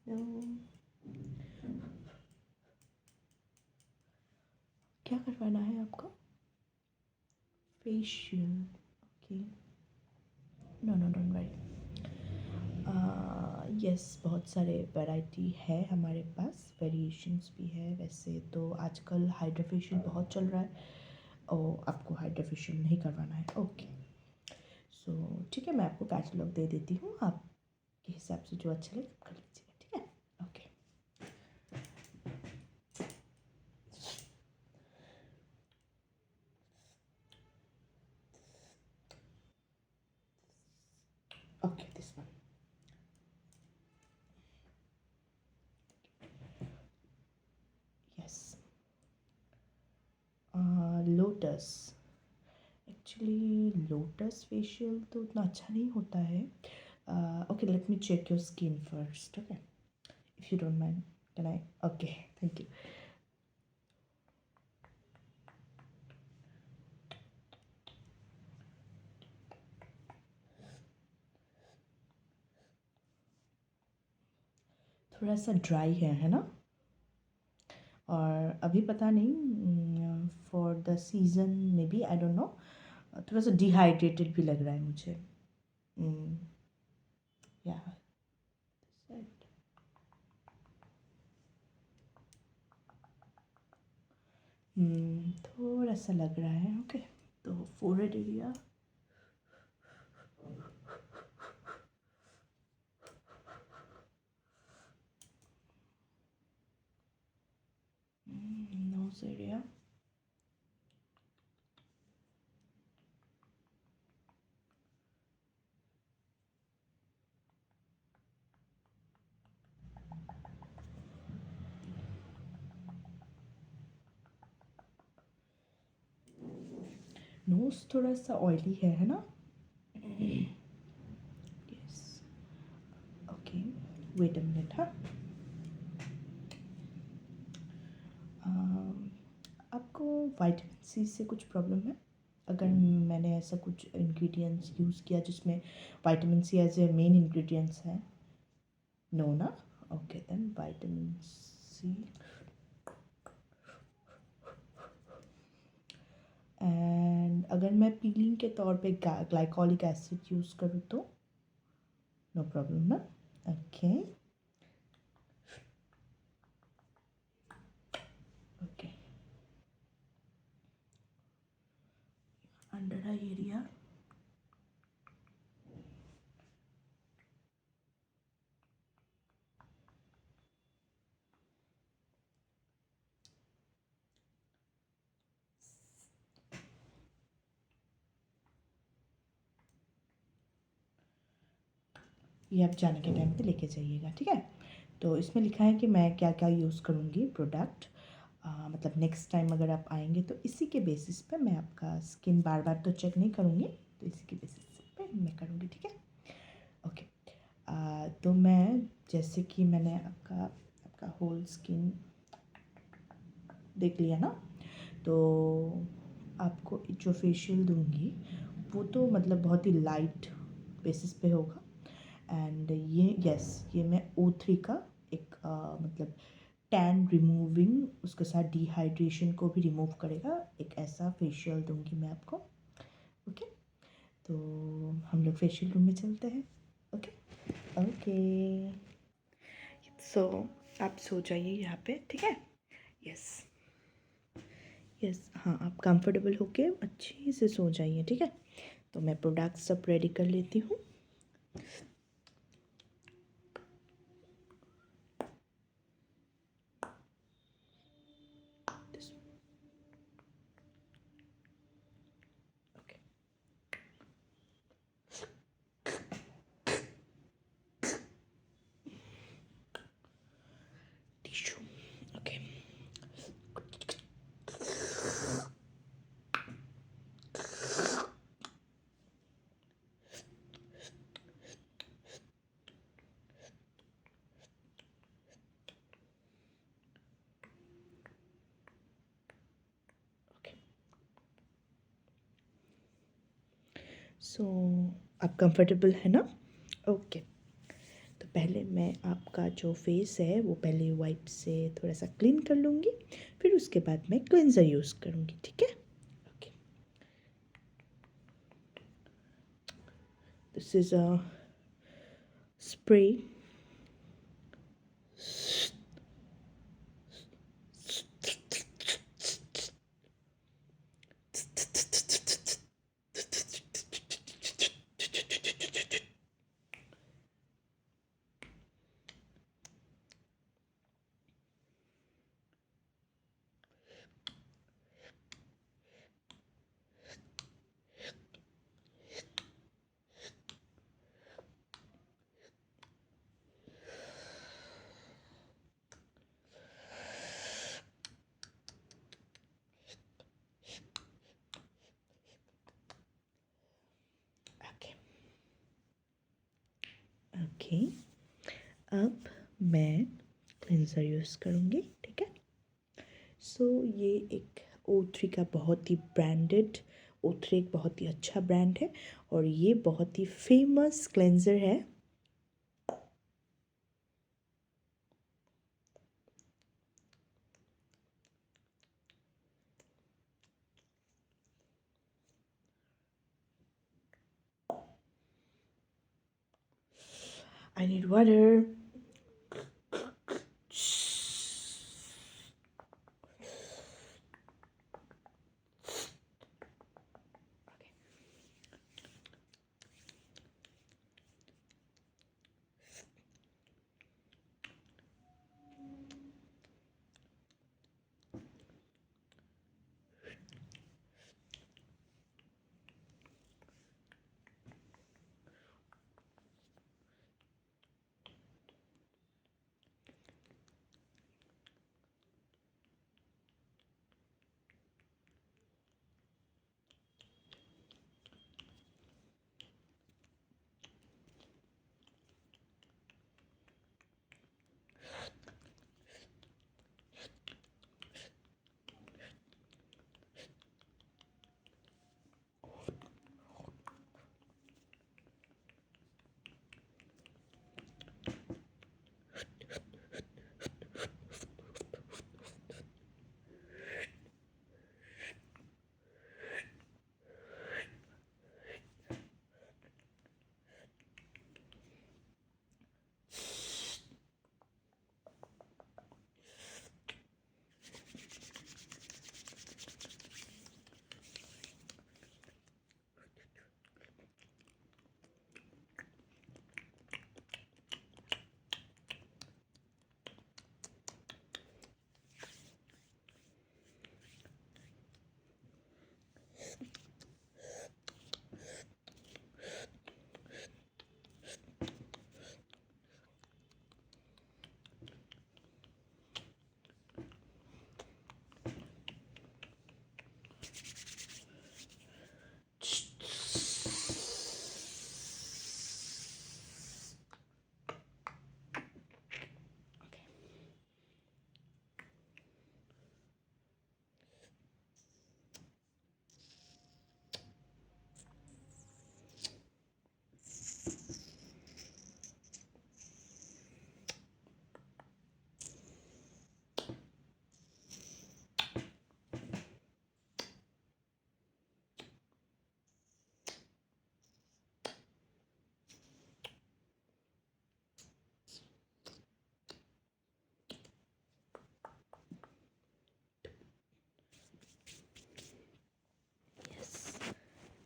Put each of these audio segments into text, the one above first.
तो क्या करवाना है आपका? Facial. Okay, no no don't worry. Yes, बहुत सारे वैरायटी है हमारे पास, वेरिएशंस भी है। वैसे तो आजकल हाइड्रा फेशियल बहुत चल रहा है और आपको हाइड्रा फेशियल नहीं करवाना है। ओके, सो ठीक है, मैं आपको कैटलॉग दे देती हूँ, आपके हिसाब से जो अच्छा लगे कर लीजिएगा, ठीक है? Okay okay, this one. Yes, lotus. Actually lotus facial तो उतना अच्छा नहीं होता है। Okay, let me check your skin first. Okay, if you don't mind, can I? Okay, thank you. थोड़ा सा ड्राई है ना? और अभी पता नहीं, फॉर द सीज़न में बी, आई डोंट नो, थोड़ा सा डिहाइड्रेटेड भी लग रहा है मुझे। या थोड़ा सा लग रहा है। ओके, तो forehead area, nose area, nose थोड़ा सा ऑयली है ना? Yes, okay, wait a minute. हाँ, आपको विटामिन सी से कुछ प्रॉब्लम है? अगर मैंने ऐसा कुछ इंग्रेडिएंट्स यूज़ किया जिसमें vitamin C as a main ingredients है? नो ना? Okay, then vitamin C. And अगर मैं पीलिंग के तौर पे ग्लाइकोलिक एसिड यूज़ करूँ तो? नो प्रॉब्लम ना? Okay okay, under eye area, ये आप जाने के टाइम पे लेके जाइएगा, ठीक है? तो इसमें लिखा है कि मैं क्या क्या यूज़ करूँगी प्रोडक्ट। मतलब नेक्स्ट टाइम अगर आप आएंगे तो इसी के बेसिस पे मैं आपका स्किन बार बार तो चेक नहीं करूँगी, तो इसी के बेसिस पे मैं करूँगी, ठीक है? ओके, तो मैं, जैसे कि मैंने आपका आपका होल स्किन देख लिया ना, तो आपको जो फेशियल दूँगी वो तो मतलब बहुत ही लाइट बेसिस पे होगा। एंड ये, यस, ये मैं O3 का एक मतलब टैन रिमूविंग, उसके साथ डिहाइड्रेशन को भी रिमूव करेगा, एक ऐसा फेशियल दूंगी मैं आपको। ओके, तो हम लोग फेशियल रूम में चलते हैं। ओके ओके, सो आप सो जाइए यहाँ पे, ठीक है? यस यस, हाँ, आप कंफर्टेबल होके अच्छे से सो जाइए, ठीक है? तो मैं प्रोडक्ट सब रेडी कर लेती हूँ। Okay, tissue. ओके, ओके, सो आप कंफर्टेबल है ना? ओके, तो पहले मैं आपका जो फेस है वो पहले वाइप से थोड़ा सा क्लीन कर लूँगी, फिर उसके बाद मैं क्लेंजर यूज़ करूँगी, ठीक है? Okay, this is a spray. Okay okay, अब मैं क्लेंजर यूज़ करूँगी, ठीक है? सो ये एक O3 का बहुत ही ब्रांडेड, O3 एक बहुत ही अच्छा ब्रांड है और ये बहुत ही फेमस क्लेंजर है. I need water.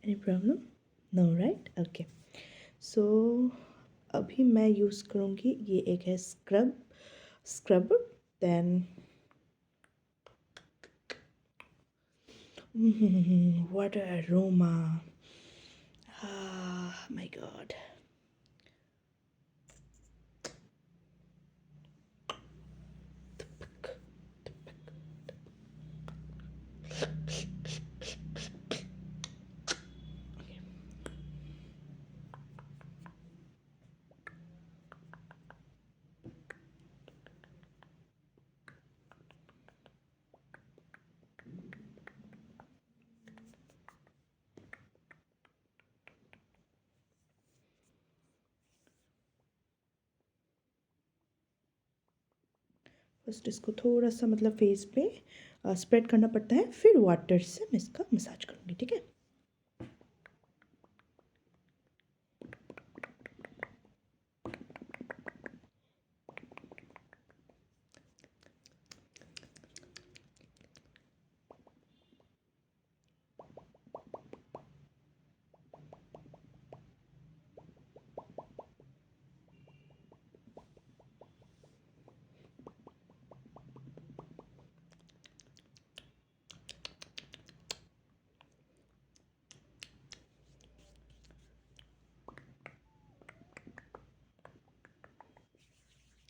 Any problem? No, right? Okay. So अभी मैं यूज़ करूँगी, ये एक है scrubber. Then what an aroma. Ah, my God. First इसको थोड़ा सा मतलब फेस पे स्प्रेड करना पड़ता है, फिर वाटर से मैं इसका मसाज करूँगी, ठीक है।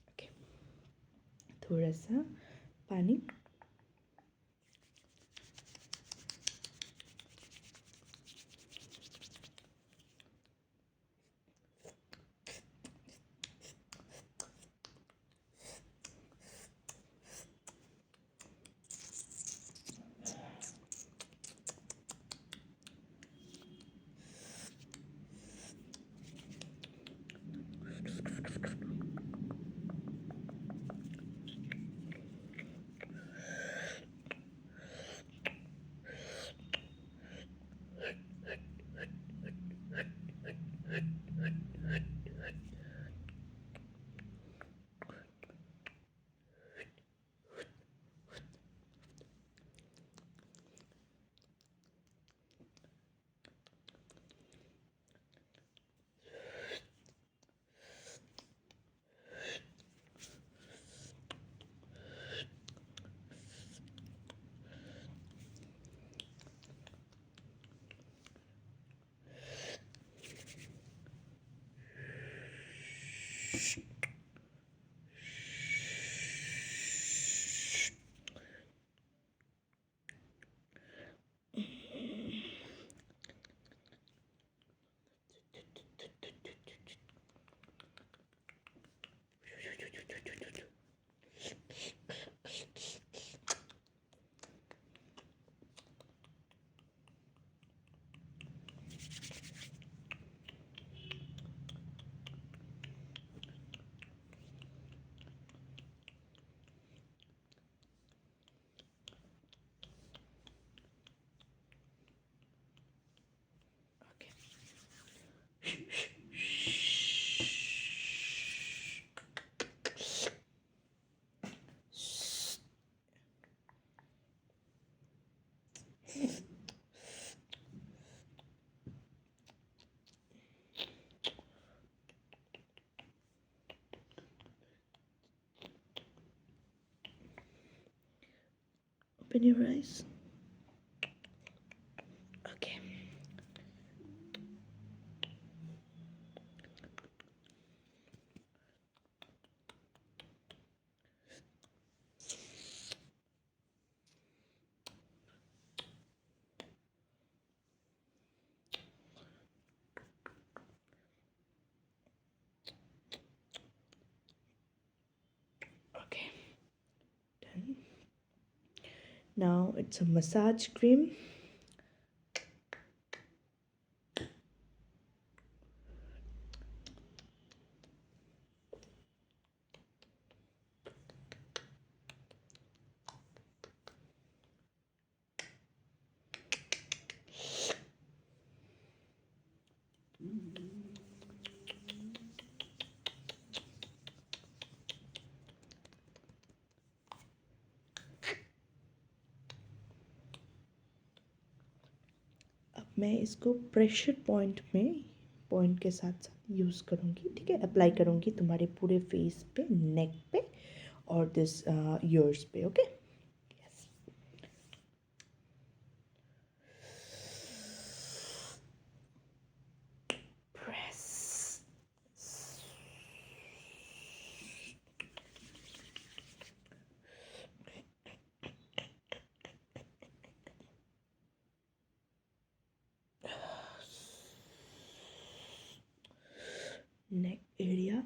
ओके, थोड़ा सा पानी। Open your eyes. Okay. Okay. Done. Now it's a massage cream. अब मैं इसको प्रेशर पॉइंट के साथ साथ यूज़ करूँगी, ठीक है। अप्लाई करूँगी तुम्हारे पूरे फेस पे, नेक पे और दिस ईयर्स पे, okay. Yes. Press. Neck area.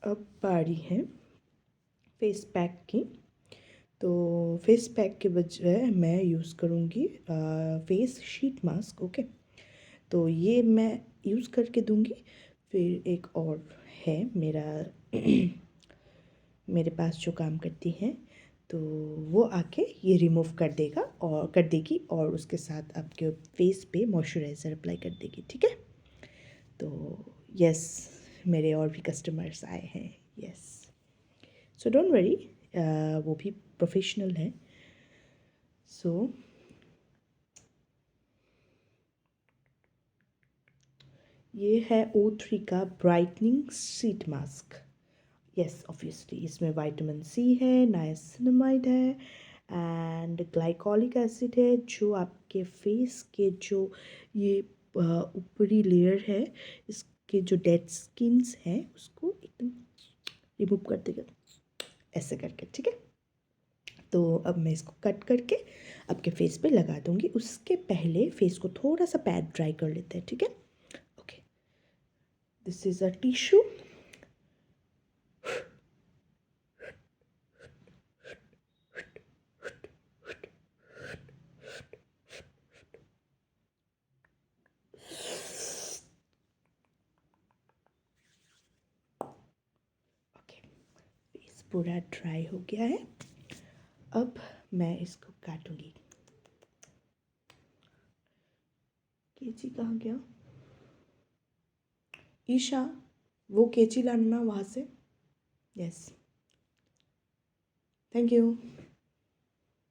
अब बारी है फेस पैक की। तो फेस पैक के बजाय मैं यूज़ करूँगी फेस शीट मास्क। ओके, तो ये मैं यूज़ करके दूँगी। फिर एक और है मेरा मेरे पास जो काम करती हैं, तो वो आके ये रिमूव कर देगा और कर देगी और उसके साथ आपके फेस पे मॉइस्चराइज़र अप्लाई कर देगी। ठीक है, तो यस, मेरे और भी कस्टमर्स आए हैं। यस, सो डोंट वरी, वो भी प्रोफेशनल है। सो ये है O3 का brightening sheet mask. Yes, obviously इसमें विटामिन सी है, नाइसिनामाइड है एंड ग्लाइकोलिक एसिड है, जो आपके फेस के जो ये ऊपरी लेयर है, इसके जो डेड स्किन्स हैं उसको एकदम रिमूव कर देगा ऐसे करके। ठीक है, तो अब मैं इसको कट करके आपके फेस पे लगा दूंगी। उसके पहले फेस को थोड़ा सा पैड ड्राई कर लेते हैं। ठीक है, okay, this is a tissue. Okay, face पूरा ड्राई हो गया है। अब मैं इसको काटूंगी। कैंची कहाँ गया? ईशा, वो कैंची लाना वहाँ से। Yes, thank you.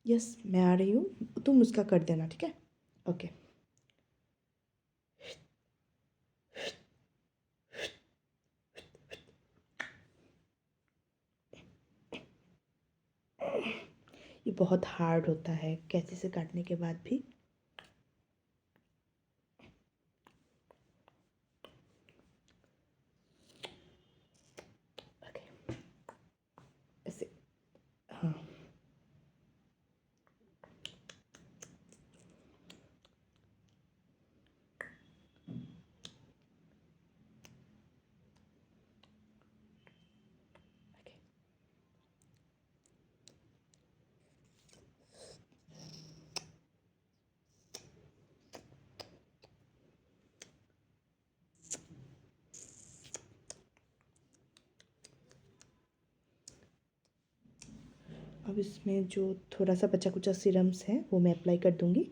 यस, मैं आ रही हूँ, तुम उसका कर देना। ठीक है, ओके। ये बहुत हार्ड होता है कैंची से काटने के बाद भी। ओके, ऐसे, हाँ। ओके, अब इसमें जो थोड़ा सा बचा कुचा सीरम्स है वो मैं अप्लाई कर दूंगी।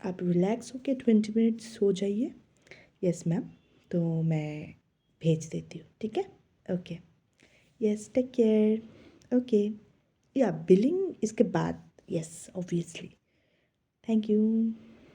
आप रिलैक्स होके 20 मिनट्स सो जाइए। यस मैम, तो मैं भेज देती हूँ। ठीक है, okay. Yes, take care. Okay, या बिलिंग इसके बाद। Yes, obviously. Thank you.